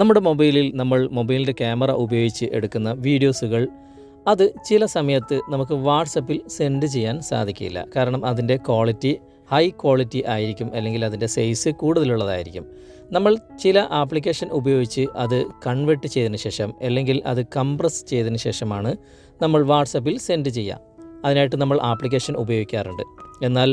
നമ്മുടെ മൊബൈലിൽ നമ്മൾ മൊബൈലിൻ്റെ ക്യാമറ ഉപയോഗിച്ച് എടുക്കുന്ന വീഡിയോസുകൾ അത് ചില സമയത്ത് നമുക്ക് വാട്സപ്പിൽ സെൻഡ് ചെയ്യാൻ സാധിക്കില്ല. കാരണം അതിൻ്റെ ക്വാളിറ്റി ഹൈ ക്വാളിറ്റി ആയിരിക്കും, അല്ലെങ്കിൽ അതിൻ്റെ സൈസ് കൂടുതലുള്ളതായിരിക്കും. നമ്മൾ ചില ആപ്ലിക്കേഷൻ ഉപയോഗിച്ച് അത് കൺവേർട്ട് ചെയ്തതിന് ശേഷം, അല്ലെങ്കിൽ അത് കംപ്രസ് ചെയ്തതിന് ശേഷമാണ് നമ്മൾ വാട്സപ്പിൽ സെൻഡ് ചെയ്യുക. അതിനായിട്ട് നമ്മൾ ആപ്ലിക്കേഷൻ ഉപയോഗിക്കാറുണ്ട്. എന്നാൽ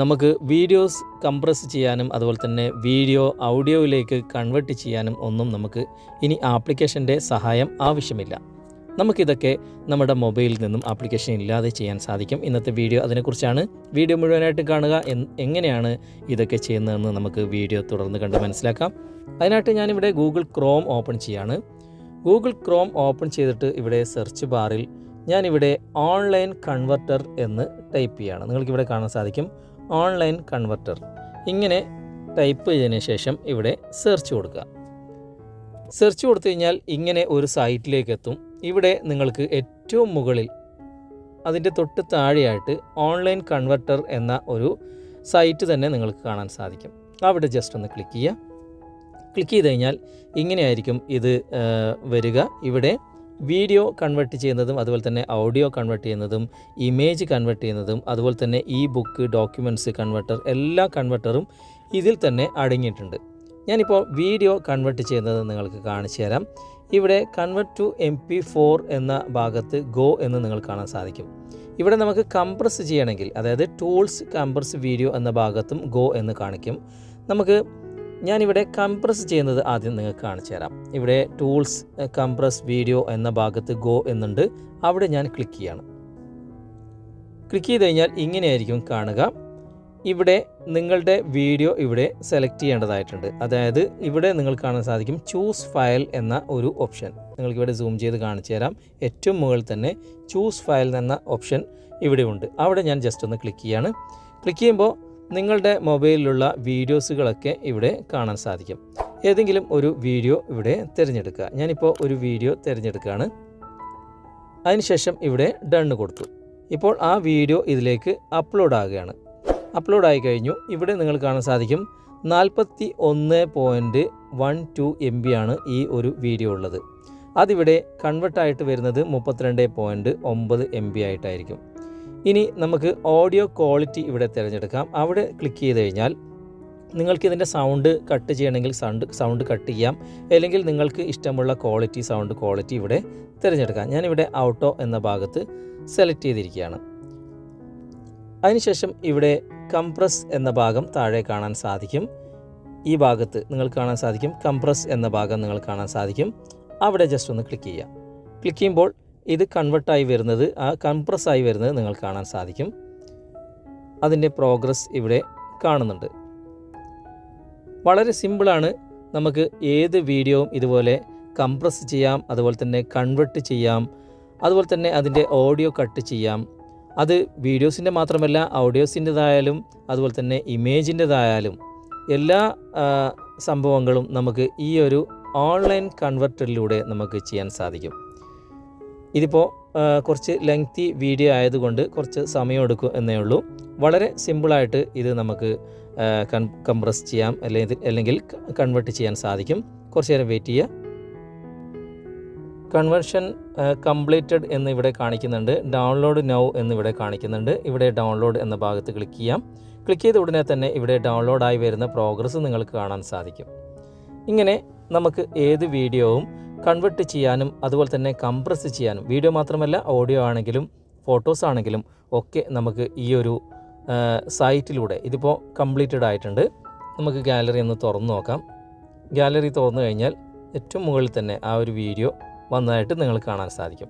നമുക്ക് വീഡിയോസ് കംപ്രസ് ചെയ്യാനും അതുപോലെ തന്നെ വീഡിയോ ഓഡിയോയിലേക്ക് കൺവേർട്ട് ചെയ്യാനും ഒന്നും നമുക്ക് ഇനി ആപ്ലിക്കേഷൻ്റെ സഹായം ആവശ്യമില്ല. നമുക്കിതൊക്കെ നമ്മുടെ മൊബൈലിൽ നിന്നും ആപ്ലിക്കേഷൻ ഇല്ലാതെ ചെയ്യാൻ സാധിക്കും. ഇന്നത്തെ വീഡിയോ അതിനെക്കുറിച്ചാണ്. വീഡിയോ മുഴുവനായിട്ട് കാണുക. എങ്ങനെയാണ് ഇതൊക്കെ ചെയ്യുന്നതെന്ന് നമുക്ക് വീഡിയോ തുടർന്ന് കണ്ട് മനസ്സിലാക്കാം. അതിനായിട്ട് ഞാനിവിടെ ഗൂഗിൾ ക്രോം ഓപ്പൺ ചെയ്യാണ്. ഗൂഗിൾ ക്രോം ഓപ്പൺ ചെയ്തിട്ട് ഇവിടെ സെർച്ച് ബാറിൽ ഞാനിവിടെ ഓൺലൈൻ കൺവർട്ടർ എന്ന് ടൈപ്പ് ചെയ്യുകയാണ്. നിങ്ങൾക്കിവിടെ കാണാൻ സാധിക്കും ഓൺലൈൻ കൺവർട്ടർ. ഇങ്ങനെ ടൈപ്പ് ചെയ്തതിന് ശേഷം ഇവിടെ സെർച്ച് കൊടുക്കുക. സെർച്ച് കൊടുത്തു കഴിഞ്ഞാൽ ഇങ്ങനെ ഒരു സൈറ്റിലേക്ക് എത്തും. ഇവിടെ നിങ്ങൾക്ക് ഏറ്റവും മുകളിൽ അതിൻ്റെ തൊട്ട് താഴെയായിട്ട് ഓൺലൈൻ കൺവർട്ടർ എന്ന ഒരു സൈറ്റ് തന്നെ നിങ്ങൾക്ക് കാണാൻ സാധിക്കും. അവിടെ ജസ്റ്റ് ഒന്ന് ക്ലിക്ക് ചെയ്യുക. ക്ലിക്ക് ചെയ്ത് കഴിഞ്ഞാൽ ഇങ്ങനെയായിരിക്കും ഇത് വരിക. ഇവിടെ വീഡിയോ കൺവേർട്ട് ചെയ്യുന്നതും അതുപോലെ തന്നെ ഓഡിയോ കൺവേർട്ട് ചെയ്യുന്നതും ഇമേജ് കൺവേർട്ട് ചെയ്യുന്നതും അതുപോലെ തന്നെ ഇ ബുക്ക്, ഡോക്യുമെൻറ്റ്സ് കൺവേർട്ടർ, എല്ലാ കൺവേർട്ടറും ഇതിൽ തന്നെ അടങ്ങിയിട്ടുണ്ട്. ഞാനിപ്പോൾ വീഡിയോ കൺവേർട്ട് ചെയ്യുന്നത് നിങ്ങൾക്ക് കാണിച്ചു തരാം. ഇവിടെ കൺവേർട്ട് ടു MP4 എന്ന ഭാഗത്ത് ഗോ എന്ന് നിങ്ങൾ കാണാൻ സാധിക്കും. ഇവിടെ നമുക്ക് കംപ്രസ് ചെയ്യണമെങ്കിൽ, അതായത് ടൂൾസ് കംപ്രസ് വീഡിയോ എന്ന ഭാഗത്തും ഗോ എന്ന് കാണിക്കും. ഞാനിവിടെ കംപ്രസ് ചെയ്യുന്നത് ആദ്യം നിങ്ങൾക്ക് കാണിച്ചു തരാം. ഇവിടെ ടൂൾസ് കംപ്രസ് വീഡിയോ എന്ന ഭാഗത്ത് ഗോ എന്നുണ്ട്. അവിടെ ഞാൻ ക്ലിക്ക് ചെയ്യാണ്. ക്ലിക്ക് ചെയ്ത് കഴിഞ്ഞാൽ ഇങ്ങനെയായിരിക്കും കാണുക. ഇവിടെ നിങ്ങളുടെ വീഡിയോ ഇവിടെ സെലക്ട് ചെയ്യേണ്ടതായിട്ടുണ്ട്. അതായത് ഇവിടെ നിങ്ങൾ കാണാൻ സാധിക്കും ചൂസ് ഫയൽ എന്ന ഒരു ഓപ്ഷൻ. നിങ്ങൾക്കിവിടെ സൂം ചെയ്ത് കാണിച്ചു തരാം. ഏറ്റവും മുകളിൽ തന്നെ ചൂസ് ഫയൽ എന്ന ഓപ്ഷൻ ഇവിടെ ഉണ്ട്. അവിടെ ഞാൻ ജസ്റ്റ് ഒന്ന് ക്ലിക്ക് ചെയ്യാണ്. ക്ലിക്ക് ചെയ്യുമ്പോൾ നിങ്ങളുടെ മൊബൈലിലുള്ള വീഡിയോസുകളൊക്കെ ഇവിടെ കാണാൻ സാധിക്കും. ഏതെങ്കിലും ഒരു വീഡിയോ ഇവിടെ തിരഞ്ഞെടുക്കുക. ഞാനിപ്പോൾ ഒരു വീഡിയോ തിരഞ്ഞെടുക്കുകയാണ്. അതിനുശേഷം ഇവിടെ ഡണ്ണ് കൊടുത്തു. ഇപ്പോൾ ആ വീഡിയോ ഇതിലേക്ക് അപ്ലോഡ് ആകുകയാണ്. അപ്ലോഡ് ആയി കഴിഞ്ഞു. ഇവിടെ നിങ്ങൾ കാണാൻ സാധിക്കും 41.12 MB ആണ് ഈ ഒരു വീഡിയോ ഉള്ളത്. അതിവിടെ കൺവേർട്ടായിട്ട് വരുന്നത് 32.9 MB ആയിട്ടായിരിക്കും. ഇനി നമുക്ക് ഓഡിയോ ക്വാളിറ്റി ഇവിടെ തിരഞ്ഞെടുക്കാം. അവിടെ ക്ലിക്ക് ചെയ്ത് കഴിഞ്ഞാൽ നിങ്ങൾക്കിതിൻ്റെ സൗണ്ട് കട്ട് ചെയ്യണമെങ്കിൽ സൗണ്ട് കട്ട് ചെയ്യാം, അല്ലെങ്കിൽ നിങ്ങൾക്ക് ഇഷ്ടമുള്ള സൗണ്ട് ക്വാളിറ്റി ഇവിടെ തിരഞ്ഞെടുക്കാം. ഞാനിവിടെ ഔട്ടോ എന്ന ഭാഗത്ത് സെലക്ട് ചെയ്തിരിക്കുകയാണ്. അതിനുശേഷം ഇവിടെ കംപ്രസ് എന്ന ഭാഗം താഴെ കാണാൻ സാധിക്കും. ഈ ഭാഗത്ത് നിങ്ങൾക്ക് കാണാൻ സാധിക്കും കംപ്രസ് എന്ന ഭാഗം നിങ്ങൾ കാണാൻ സാധിക്കും. അവിടെ ജസ്റ്റ് ഒന്ന് ക്ലിക്ക് ചെയ്യുക. ക്ലിക്ക് ചെയ്യുമ്പോൾ ഇത് കൺവേർട്ടായി വരുന്നത്, കംപ്രസ്സായി വരുന്നത് നിങ്ങൾ കാണാൻ സാധിക്കും. അതിൻ്റെ പ്രോഗ്രസ് ഇവിടെ കാണുന്നുണ്ട്. വളരെ സിമ്പിളാണ്. നമുക്ക് ഏത് വീഡിയോയും ഇതുപോലെ കംപ്രസ് ചെയ്യാം, അതുപോലെ തന്നെ കൺവേർട്ട് ചെയ്യാം, അതുപോലെ തന്നെ അതിൻ്റെ ഓഡിയോ കട്ട് ചെയ്യാം. അത് വീഡിയോസിൻ്റെ മാത്രമല്ല, ഓഡിയോസിൻ്റെതായാലും അതുപോലെ തന്നെ ഇമേജിൻ്റെതായാലും എല്ലാ സംഭവങ്ങളും നമുക്ക് ഈ ഒരു ഓൺലൈൻ കൺവെർട്ടറിലൂടെ നമുക്ക് ചെയ്യാൻ സാധിക്കും. ഇതിപ്പോൾ കുറച്ച് ലെങ്തി വീഡിയോ ആയതുകൊണ്ട് കുറച്ച് സമയമെടുക്കും എന്നേ ഉള്ളൂ. വളരെ സിമ്പിളായിട്ട് ഇത് നമുക്ക് കംപ്രസ് ചെയ്യാം, അല്ലെങ്കിൽ കൺവേർട്ട് ചെയ്യാൻ സാധിക്കും. കുറച്ച് നേരം വെയിറ്റ് ചെയ്യുക. കൺവേർഷൻ കംപ്ലീറ്റഡ് എന്നിവിടെ കാണിക്കുന്നുണ്ട്. ഡൗൺലോഡ് നൗ എന്നിവിടെ കാണിക്കുന്നുണ്ട്. ഇവിടെ ഡൗൺലോഡ് എന്ന ഭാഗത്ത് ക്ലിക്ക് ചെയ്യാം. ക്ലിക്ക് ചെയ്ത ഉടനെ തന്നെ ഇവിടെ ഡൗൺലോഡായി വരുന്ന പ്രോഗ്രസ് നിങ്ങൾക്ക് കാണാൻ സാധിക്കും. ഇങ്ങനെ നമുക്ക് ഏത് വീഡിയോവും കൺവേർട്ട് ചെയ്യാനും അതുപോലെ തന്നെ കംപ്രസ് ചെയ്യാനും, വീഡിയോ മാത്രമല്ല ഓഡിയോ ആണെങ്കിലും ഫോട്ടോസ് ആണെങ്കിലും ഒക്കെ നമുക്ക് ഈ ഒരു സൈറ്റിലൂടെ, ഇതിപ്പോൾ കംപ്ലീറ്റഡ് ആയിട്ടുണ്ട്. നമുക്ക് ഗാലറി ഒന്ന് തുറന്നു നോക്കാം. ഗാലറി തുറന്നു കഴിഞ്ഞാൽ ഏറ്റവും മുകളിൽ തന്നെ ആ ഒരു വീഡിയോ വന്നതായിട്ട് നിങ്ങൾ കാണാൻ സാധിക്കും.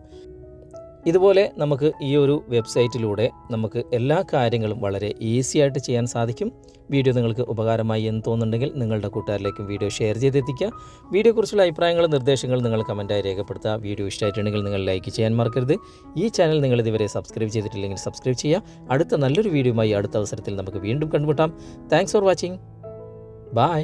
ഇതുപോലെ നമുക്ക് ഈ ഒരു വെബ്സൈറ്റിലൂടെ നമുക്ക് എല്ലാ കാര്യങ്ങളും വളരെ ഈസി ആയിട്ട് ചെയ്യാൻ സാധിക്കും. വീഡിയോ നിങ്ങൾക്ക് ഉപകാരമായി എന്ന് തോന്നുന്നുണ്ടെങ്കിൽ നിങ്ങളുടെ കൂട്ടുകാരിലേക്കും വീഡിയോ ഷെയർ ചെയ്തെത്തിക്കുക. വീഡിയോയെക്കുറിച്ചുള്ള അഭിപ്രായങ്ങളും നിർദ്ദേശങ്ങളും നിങ്ങൾ കമൻറ്റായി രേഖപ്പെടുത്തുക. വീഡിയോ ഇഷ്ടമായിട്ടുണ്ടെങ്കിൽ നിങ്ങൾ ലൈക്ക് ചെയ്യാൻ മറക്കരുത്. ഈ ചാനൽ നിങ്ങൾ ഇതുവരെ സബ്സ്ക്രൈബ് ചെയ്തിട്ടില്ലെങ്കിൽ സബ്സ്ക്രൈബ് ചെയ്യുക. അടുത്ത നല്ലൊരു വീഡിയോയുമായി അടുത്ത അവസരത്തിൽ നമുക്ക് വീണ്ടും കണ്ടുമുട്ടാം. Thanks for watching. ബൈ.